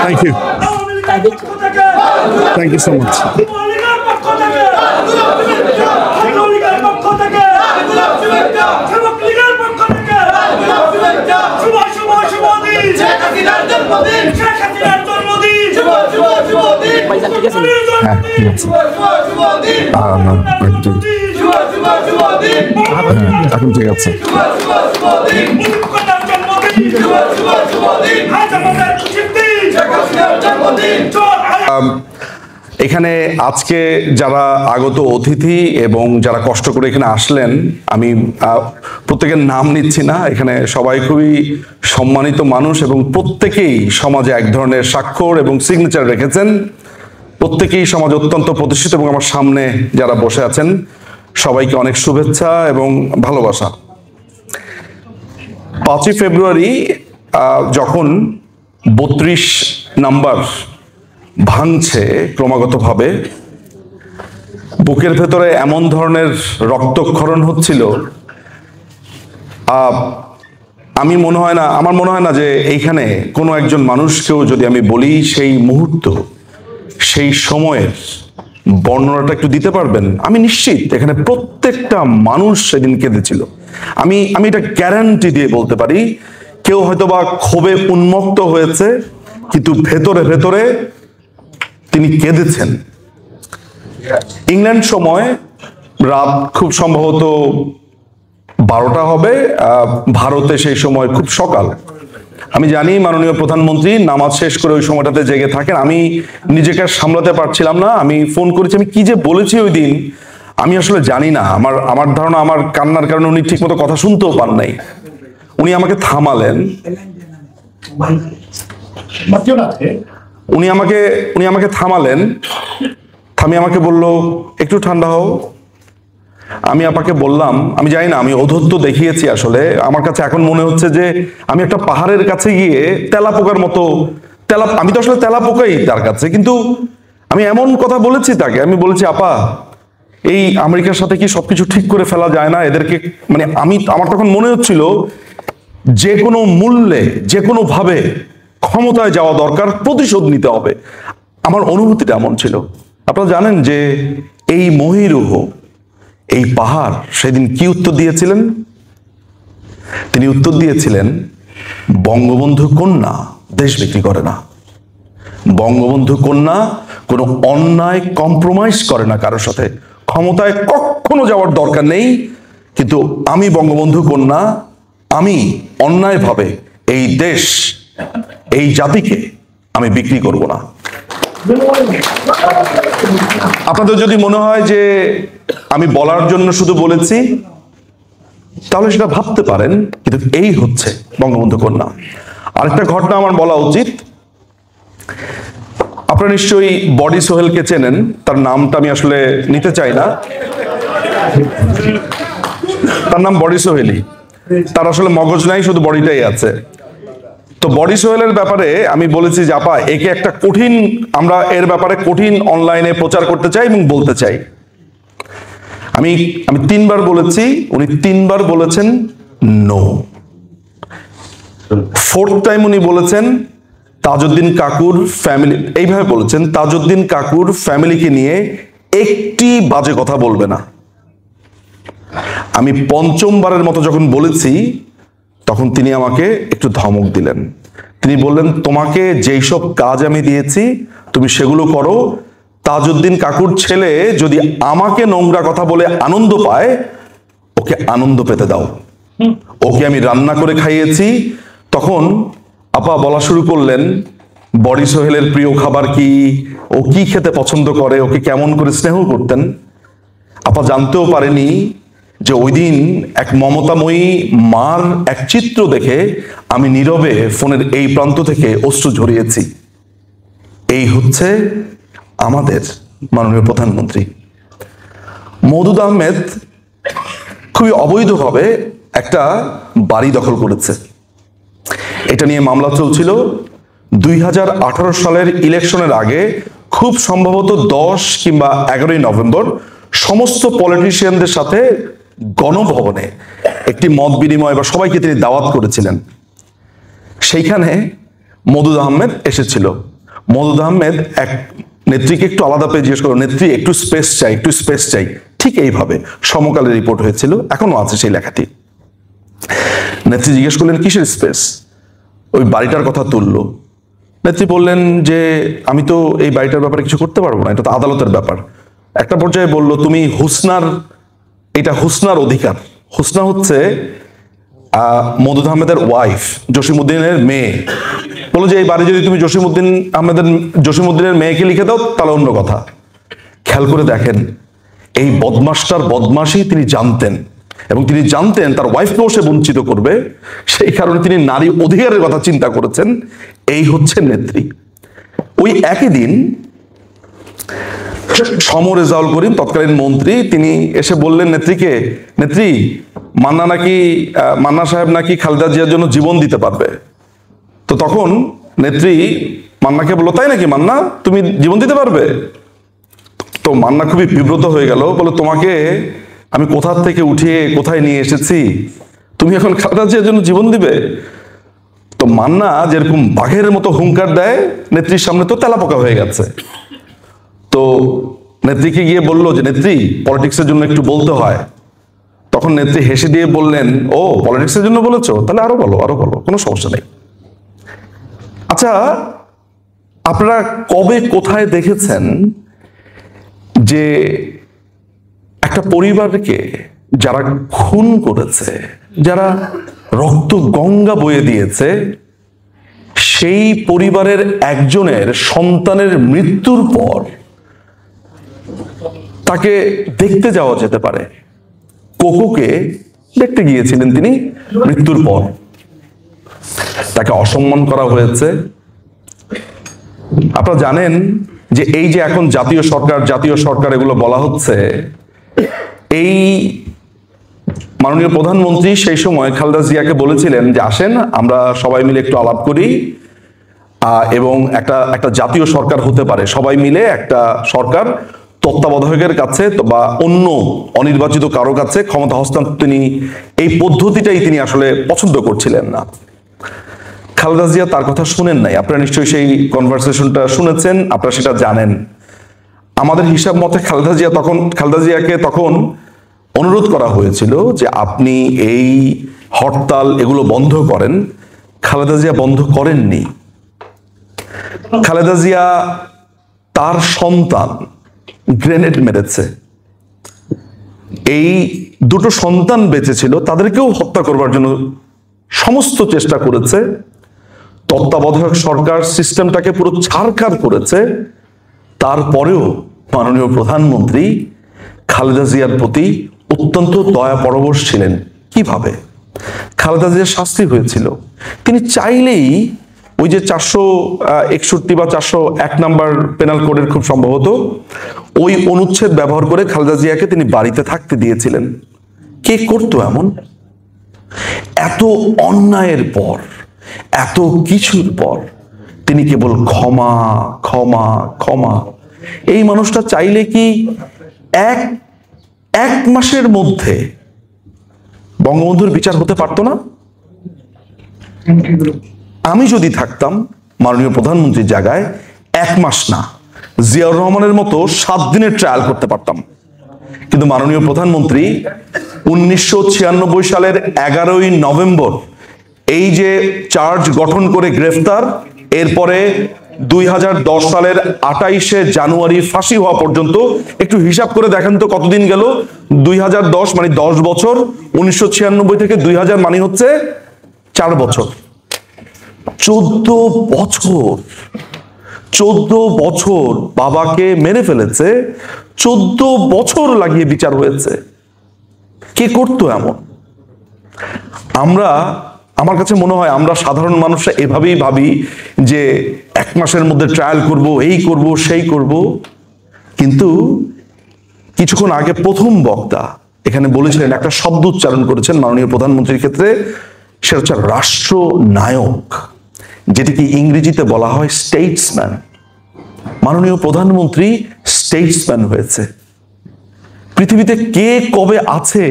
Thank you. Thank you so much. এখন ঠিক আছে। এখানে আজকে যারা আগত অতিথি এবং যারা কষ্ট করে এখানে আসলেন, আমি প্রত্যেকের নাম নিচ্ছি না, এখানে সবাই খুবই সম্মানিত মানুষ এবং প্রত্যেকেই সমাজে এক ধরনের স্বাক্ষর এবং সিগনেচার রেখেছেন। প্রত্যেকেই সমাজে অত্যন্ত প্রতিষ্ঠিত এবং আমার সামনে যারা বসে আছেন সবাইকে অনেক শুভেচ্ছা এবং ভালোবাসা। 5ই ফেব্রুয়ারি যখন 32 নাম্বার ভাঙছে ক্রমাগতভাবে, বুকের ভেতরে এমন ধরনের রক্তক্ষরণ হচ্ছিল, আমার মনে হয় না যে এইখানে কোনো একজন মানুষকেও যদি আমি বলি সেই মুহূর্ত, সেই সময়ের বর্ণনাটা একটু দিতে পারবেন। আমি নিশ্চিত এখানে প্রত্যেকটা মানুষ সেদিন কেঁদেছিল। আমি এটা গ্যারান্টি দিয়ে বলতে পারি, কেউ হয়তোবা ক্ষোভে উন্মত্ত হয়েছে, কিন্তু ভেতরে ভেতরে তিনি কেঁদেছেন। ইংল্যান্ড সময় রাত খুব সম্ভবত 12টা হবে, ভারতে সেই সময় খুব সকাল। আমি জানি মাননীয় প্রধানমন্ত্রী নামাজ শেষ করে ওই সময়টাতে জেগে থাকেন। আমি নিজেকে সামলাতে পারছিলাম না, আমি ফোন করেছি। আমি কি যে বলেছি ওই দিন আমি আসলে জানি না। আমার ধারণা আমার কান্নার কারণে উনি ঠিক মতো কথা শুনতেও পান নাই। উনি আমাকে থামালেন, উনি আমাকে থামালেন, থামিয়ে আমাকে বলল একটু ঠান্ডা হও। আমি আপাকে বললাম, আমি জানি না, আমি অধৈর্য দেখিয়েছি আসলে। আমার কাছে এখন মনে হচ্ছে যে আমি একটা পাহাড়ের কাছে গিয়ে তেলাপোকার মতো, আমি তো আসলে তেলাপোকাই তার কাছে, কিন্তু আমি এমন কথা বলেছি তাকে। আমি বলেছি, আপা এই আমেরিকার সাথে কি সবকিছু ঠিক করে ফেলা যায় না? এদেরকে মানে আমার তখন মনে হচ্ছিল যে কোনো মূল্যে, যে কোনো ভাবে ক্ষমতায় যাওয়া দরকার, প্রতিশোধ নিতে হবে। আমার অনুভূতিটা এমন ছিল। আপনারা জানেন যে এই মহীরুহ, এই পাহাড় সেদিন কি উত্তর দিয়েছিলেন? তিনি উত্তর দিয়েছিলেন, বঙ্গবন্ধু কন্যা দেশ বিক্রি করে না, বঙ্গবন্ধু কন্যা কোনো অন্যায় কম্প্রোমাইজ করে না কারোর সাথে। ক্ষমতায় কখনো যাওয়ার দরকার নেই, কিন্তু আমি বঙ্গবন্ধু কন্যা, আমি অন্যায়ভাবে এই দেশ, এই জাতিকে আমি বিক্রি করব না। আপনাদের যদি মনে হয় যে আমি বলার জন্য শুধু বলেছি, তাহলে সেটা ভাবতে পারেন, কিন্তু এই হচ্ছে বঙ্গবন্ধু কন্যা। আরেকটা ঘটনা আমার বলা উচিত। আপনারা নিশ্চয়ই বডি সোহেলকে চেনেন, তার নামটা আমি আসলে নিতে চাই না। তার নাম বডি সোহেলই, তার আসলে মগজ নাই, শুধু বডিটাই আছে। তো বডি সোহেলের ব্যাপারে আমি বলেছি যে আপা, একে একটা কঠিন, আমরা এর ব্যাপারে কঠিন অনলাইনে প্রচার করতে চাই এবং বলতে চাই। আমি 3 বার বলেছি, উনি 3 বার বলেছেন নো। 4th টাইম উনি বলেছেন তাজউদ্দিন কাকুর ফ্যামিলি, এইভাবে বলেছেন, তাজউদ্দিন কাকুর ফ্যামিলিকে নিয়ে একটি বাজে কথা বলবে না। আমি 5ম বারের মতো যখন বলেছি, তখন তিনি আমাকে একটু ধমক দিলেন। তিনি বললেন, তোমাকে যেই সব কাজ আমি দিয়েছি তুমি সেগুলো করো। তাজউদ্দিন কাকুর ছেলে যদি আমাকে নোংরা কথা বলে আনন্দ পায়, ওকে আনন্দ পেতে দাও। ওকে আমি রান্না করে খাইয়েছি। তখন আপা বলা শুরু করলেন বডি সোহেলের প্রিয় খাবার কি, ও কি খেতে পছন্দ করে, ওকে কেমন করে স্নেহ করতেন। আপা জানতেও পারেনি যে ওই দিন এক মমতাময়ী মার এক চিত্র দেখে আমি নীরবে ফোনের এই প্রান্ত থেকে অশ্রু ঝরিয়েছি। এই হচ্ছে আমাদের মাননীয় প্রধানমন্ত্রী। মওদুদ আহমেদ খুবই অবৈধভাবে একটা বাড়ি দখল করেছে, এটা নিয়ে মামলা চলছিল। 2018 সালের ইলেকশনের আগে খুব সম্ভবত 10 কিংবা 11ই নভেম্বর সমস্ত পলিটিশিয়ানদের সাথে গণভবনে একটি মত বিনিময় বা সবাইকে তিনি দাওয়াত করেছিলেন। সেইখানে মওদুদ আহমেদ এসেছিল। মওদুদ আহমেদ এক নেত্রীকে একটু আলাদা পেয়ে জিজ্ঞেস করলো, নেত্রী একটু স্পেস চাই, একটু স্পেস চাই। ঠিক এইভাবে সমকালে রিপোর্ট হয়েছিল, এখনো আছে সেই লেখাটি। নেত্রী জিজ্ঞেস করলেন কিসের স্পেস, ওই বাড়িটার কথা তুললো। নেত্রী বললেন যে আমি তো এই বাড়িটার ব্যাপারে কিছু করতে পারবো না, এটা তো আদালতের ব্যাপার। একটা পর্যায়ে বললো তুমি এটা হুসনার অধিকার। হুসনা হচ্ছে মওদুদ আহমেদের ওয়াইফ, জসিমউদ্দিনের মেয়ে। বলো যে এই বাড়ি যদি তুমি জসিমউদ্দিনের মেয়েকে লিখে দাও তাহলে অন্য কথা। খেয়াল করে দেখেন, এই বদমাসটার বদমাশি তিনি জানতেন, এবং তিনি জানতেন তার ওয়াইফকেও সে বঞ্চিত করবে, সেই কারণে তিনি নারী অধিকারের কথা চিন্তা করেছেন। এই হচ্ছে নেত্রী। ওই একই দিন রেজাউল করিম তৎকালীন মন্ত্রী, তিনি এসে বললেন নেত্রীকে, নেত্রী মান্না সাহেব নাকি খালেদা জিয়ার জন্য জীবন দিতে পারবে। তো তখন নেত্রী মান্নাকে বললো, তাই নাকি মান্না, তুমি জীবন দিতে পারবে? তো মান্না খুবই বিব্রত হয়ে গেল, বলে তোমাকে আমি কোথা থেকে উঠিয়ে কোথায় নিয়ে এসেছি, তুমি এখন খালেদা জিয়ার জন্য জীবন দিবে? তো মান্না যেরকম বাঘের মতো হুঙ্কার দেয়, নেত্রীর সামনে তো তেলাপোকা হয়ে গেছে। তো নেত্রীকে গিয়ে বললো যে নেত্রী, পলিটিক্সের জন্য একটু বলতে হয়। তখন নেত্রী হেসে দিয়ে বললেন, ও পলিটিক্সের জন্য বলেছো, তাহলে আরো বলো, কোনো সমস্যা নেই। আচ্ছা, আপনারা কবে কোথায় দেখেছেন যে একটা পরিবারকে যারা খুন করেছে, যারা রক্ত গঙ্গা বয়ে দিয়েছে, সেই পরিবারের একজনের সন্তানের মৃত্যুর পর তাকে দেখতে যাওয়া যেতে পারে? কোকোকে দেখতে গিয়েছিলেন তিনি মৃত্যুর পর, তাকে অসম্মান করা হয়েছে। আপনারা জানেন যে এই যে এখন জাতীয় সরকার এগুলো বলা হচ্ছে, এই মাননীয় প্রধানমন্ত্রী সেই সময় খালেদা জিয়াকে বলেছিলেন যে আসেন আমরা সবাই মিলে একটু আলাপ করি, এবং একটা জাতীয় সরকার হতে পারে, সবাই মিলে একটা সরকার তত্ত্বাবধায়কের কাছে বা অন্য অনির্বাচিত কারো কাছে ক্ষমতা হস্তান্তর, তিনি এই পদ্ধতিটাই তিনি আসলে পছন্দ করছিলেন না। খালেদা জিয়া তার কথা শুনেন নাই। আপনারা নিশ্চয়ই সেই কনভারসেশনটা শুনেছেন, আপনারা সেটা জানেন। আমাদের হিসাব মতে খালেদা জিয়াকে তখন অনুরোধ করা হয়েছিল যে আপনি এই হরতাল এগুলো বন্ধ করেন। খালেদা জিয়া বন্ধ করেননি। খালেদা জিয়া তার সন্তান গ্রেনেড মেরেছে, এই দুটো সন্তান বেঁচে ছিল, তাদেরকেও হত্যা করবার জন্য সমস্ত চেষ্টা করেছে। তত্ত্বাবধায়ক সরকার সিস্টেমটাকে পুরো ছারখার করেছে। তারপরেও মাননীয় প্রধানমন্ত্রী খালেদা জিয়ার প্রতি অত্যন্ত দয়াপরবশ ছিলেন। কিভাবে? খালেদা জিয়ার শাস্তি হয়েছিল, তিনি চাইলেই ওই যে 461 বা 401 নাম্বার পেনাল কোডের খুব সম্ভবত ওই অনুচ্ছেদ ব্যবহার করে খালেদা জিয়াকে তিনি বাড়িতে থাকতে দিয়েছিলেন। কে করতো এমন? এত অন্যায়ের পর, এত কিছুর পর তিনি কেবল ক্ষমা ক্ষমা ক্ষমা। এই মানুষটা চাইলে কি এক মাসের মধ্যে বঙ্গবন্ধুর বিচার হতে পারতো না? আমি যদি থাকতাম মাননীয় প্রধানমন্ত্রীর জায়গায়, 1 মাস না, জিয়াউর রহমানের মতো 7 দিনের ট্রায়াল করতে পারতাম। কিন্তু মাননীয় প্রধানমন্ত্রী 1996 সালের 11ই নভেম্বর এই যে চার্জ গঠন করে গ্রেফতার, এরপরে 2010 সালের 28শে জানুয়ারি ফাঁসি হওয়া পর্যন্ত একটু হিসাব করে দেখেন তো কতদিন গেল। 2010 মানে 10 বছর, 1996 থেকে 2000 মানে হচ্ছে 4 বছর। 14 বছর বাবাকে মেরে ফেলেছে, 14 বছর লাগিয়ে বিচার হয়েছে। কে করতো এমন? আমার কাছে মনে হয় আমরা সাধারণ মানুষরা এভাবেই ভাবি যে 1 মাসের মধ্যে ট্রায়াল করব, এই করব, সেই করব। কিন্তু কিছুক্ষণ আগে প্রথম বক্তা এখানে বলেছিলেন, একটা শব্দ উচ্চারণ করেছেন মাননীয় প্রধানমন্ত্রীর ক্ষেত্রে, সেটা হচ্ছে রাষ্ট্রনায়ক, যেটিকে ইংরেজিতে বলা হয় স্টেটসম্যান। মাননীয় প্রধানমন্ত্রী স্টেটসম্যান হয়েছে। পৃথিবীতে কে কবে আছে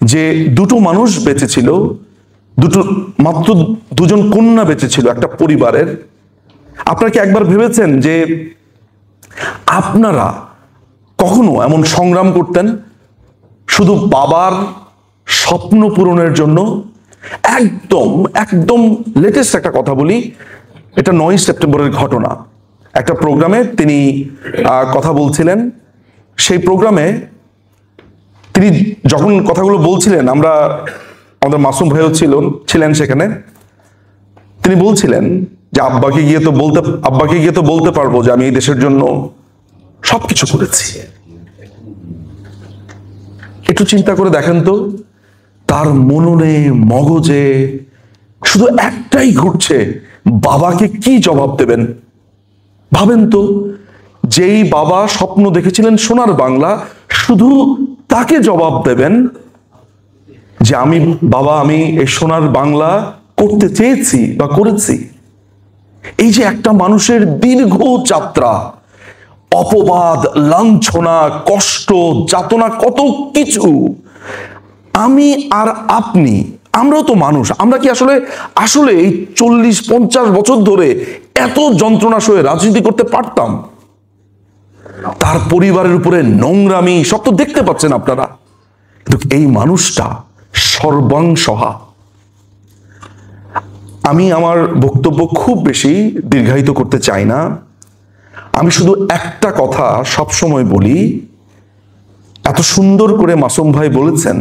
যে দুটো মানুষ বেঁচে ছিল, মাত্র দুজন কন্যা বেঁচে ছিল একটা পরিবারের। আপনারা কি একবার ভেবেছেন যে আপনারা কখনো এমন সংগ্রাম করতেন শুধু বাবার স্বপ্ন পূরণের জন্য? একদম একদম লেটেস্ট একটা কথা বলি, এটা 9 সেপ্টেম্বরের ঘটনা। একটা প্রোগ্রামে তিনি কথা বলছিলেন। সেই প্রোগ্রামে তিনি যখন কথাগুলো বলছিলেন, আমাদের মাসুম ভাইও ছিলেন সেখানে। তিনি বলছিলেন যে আব্বাকে গিয়ে তো বলতে পারবো যে আমি এই দেশের জন্য সবকিছু করেছি। একটু চিন্তা করে দেখেন তো, তার মননে মগজে শুধু একটাই ঘুরছে, বাবাকে কি জবাব দেবেন। ভাবেন তো, যেই বাবা স্বপ্ন দেখেছিলেন সোনার বাংলা, শুধু তাকে জবাব দেবেন যে আমি এই সোনার বাংলা করতে চেয়েছি বা করেছি। এই যে একটা মানুষের দীর্ঘ যাত্রা, অপবাদ, লাঞ্ছনা, কষ্ট, যাতনা, কত কিছু। আমি আর আপনি, আমরাও তো মানুষ। আমরা কি আসলে এই 40-50 বছর ধরে এত যন্ত্রণা সয়ে রাজনীতি করতে পারতাম? তার পরিবারের উপরে নোংরামি সব তো দেখতে পাচ্ছেন আপনারা। কিন্তু এই মানুষটা সর্বাংশহা। আমি আমার বক্তব্য খুব বেশি দীর্ঘায়িত করতে চাই না। আমি শুধু একটা কথা সবসময় বলি, এত সুন্দর করে মাসুম ভাই বলেছেন,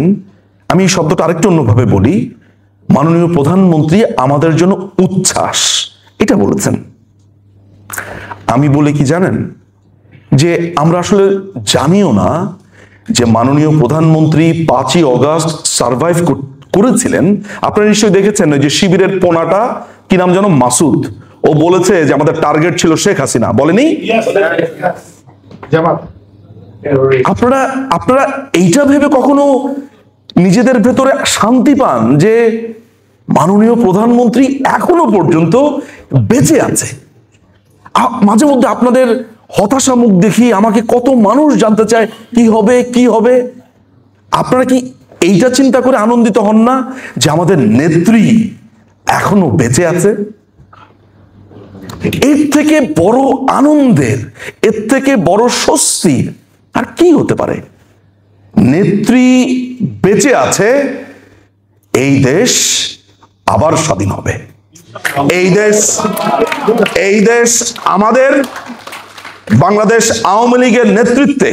আমি এই শব্দটা আরেকটু অন্যভাবে বলি। মাননীয় প্রধানমন্ত্রী আমাদের জন্য উচ্ছ্বাস, এটা বলেছেন। আমি বলি কি জানেন, যে আমরা আসলে জানিও না যে মাননীয় প্রধানমন্ত্রী 5ই অগাস্ট সার্ভাইভ করেছিলেন। আপনারা নিশ্চয়ই দেখেছেন যে শিবিরের পোনাটা, কি নাম যেন, মাসুদ, ও বলেছে যে আমাদের টার্গেট ছিল শেখ হাসিনা, বলেনি? আপনারা এইটা ভেবে কখনো নিজেদের ভেতরে শান্তি পান যে মাননীয় প্রধানমন্ত্রী এখনো পর্যন্ত বেঁচে আছে? মাঝে মধ্যে আপনাদের হতাশা মুখ দেখি আমাকে কত মানুষ জানতে চায় কি হবে। আপনারা কি এইটা চিন্তা করে আনন্দিত হন না যে আমাদের নেত্রী এখনো বেঁচে আছে? এর থেকে বড় আনন্দের, এর থেকে বড় স্বস্তির আর কি হতে পারে? নেত্রী বেঁচে আছে, এই দেশ আবার স্বাধীন হবে। এই দেশ আমাদের বাংলাদেশ আওয়ামী লীগের নেতৃত্বে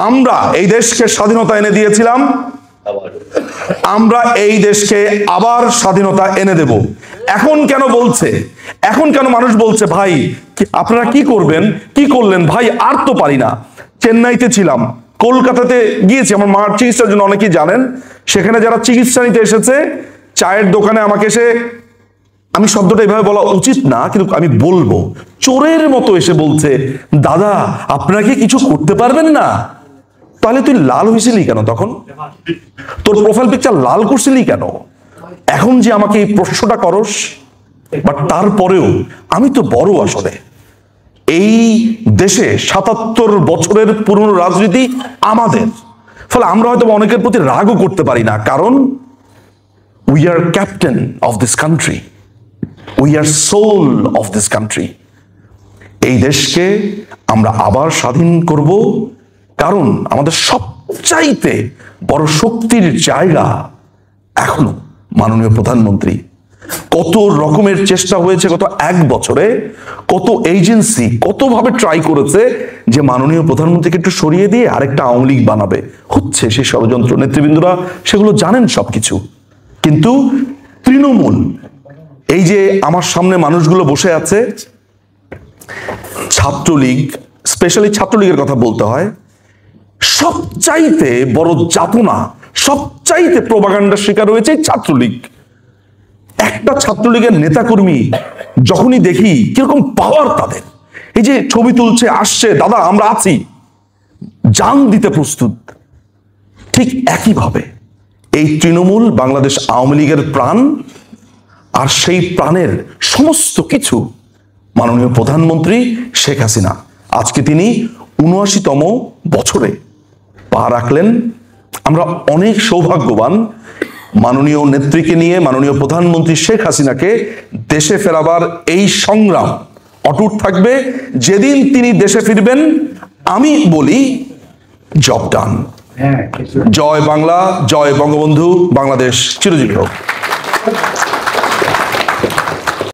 আমরা এই দেশকে স্বাধীনতা এনে দিয়েছিলাম। আমরা এই দেশকে আবার স্বাধীনতা এনে দেব। এখন কেন মানুষ বলছে ভাই আপনারা কি করলেন ভাই? আর তো পারি না। চেন্নাইতে ছিলাম, কলকাতাতে গিয়েছি আমার মার চিকিৎসার জন্য, অনেকেই জানেন। সেখানে যারা চিকিৎসা নিতে এসেছে, চায়ের দোকানে আমাকে এসে, আমি শব্দটা এভাবে বলা উচিত না কিন্তু আমি বলবো, চোরের মতো এসে বলছে, দাদা আপনারা কি কিছু করতে পারবেন না? তাহলে তুই লাল হয়েছিলি কেন তখন? তোর প্রোফাইল পিকচার লাল করছিলি কেন? এখন যে আমাকে এই প্রশ্নটা করস, বাট তারপরেও আমি তো বড় আসলে। এই দেশে ৭৭ বছরের পুরনো রাজনীতি আমাদের, ফলে আমরা হয়তো অনেকের প্রতি রাগও করতে পারি না, কারণ we are captain of this country, we are soul of this country. এই দেশকে আমরা আবার স্বাধীন করব, কারণ আমাদের সবচাইতে বড় শক্তির জায়গা এখনো মাননীয় প্রধানমন্ত্রী। কত রকমের চেষ্টা হয়েছে গত 1 বছরে, কত এজেন্সি কতভাবে ট্রাই করেছে যে মাননীয় প্রধানমন্ত্রীকে একটু সরিয়ে দিয়ে আরেকটা আওয়ামী লীগ বানাবে। হচ্ছে সেই ষড়যন্ত্র, নেতৃবৃন্দরা সেগুলো জানেন সবকিছু। কিন্তু তৃণমূল, এই যে আমার সামনে মানুষগুলো বসে আছে, ছাত্রলীগ, স্পেশালি ছাত্রলীগের কথা বলতে হয়, সবচাইতে বড় যাতনা, সবচাইতে প্রোপাগান্ডার শিকার হয়েছে ছাত্রলীগ। একটা ছাত্রলীগের নেতাকর্মী যখনই দেখি কিরকম পাওয়ার তাদের, এই যে ছবি তুলছে, আসছে, দাদা আমরা আছি, জান দিতে প্রস্তুত। ঠিক একইভাবে এই তৃণমূল বাংলাদেশ আওয়ামী লীগের প্রাণ, আর সেই প্রাণের সমস্ত কিছু মাননীয় প্রধানমন্ত্রী শেখ হাসিনা। আজকে তিনি ৭৯তম বছরে পা রাখলেন আমরা অনেক সৌভাগ্যবান, মাননীয় নেত্রীকে নিয়ে, মাননীয় প্রধানমন্ত্রী শেখ হাসিনাকে দেশে ফেরাবার এই সংগ্রাম অটুট থাকবে। যেদিন তিনি দেশে ফিরবেন আমি বলি জব ডান। জয় বাংলা, জয় বঙ্গবন্ধু, বাংলাদেশ চিরজীবী হোক।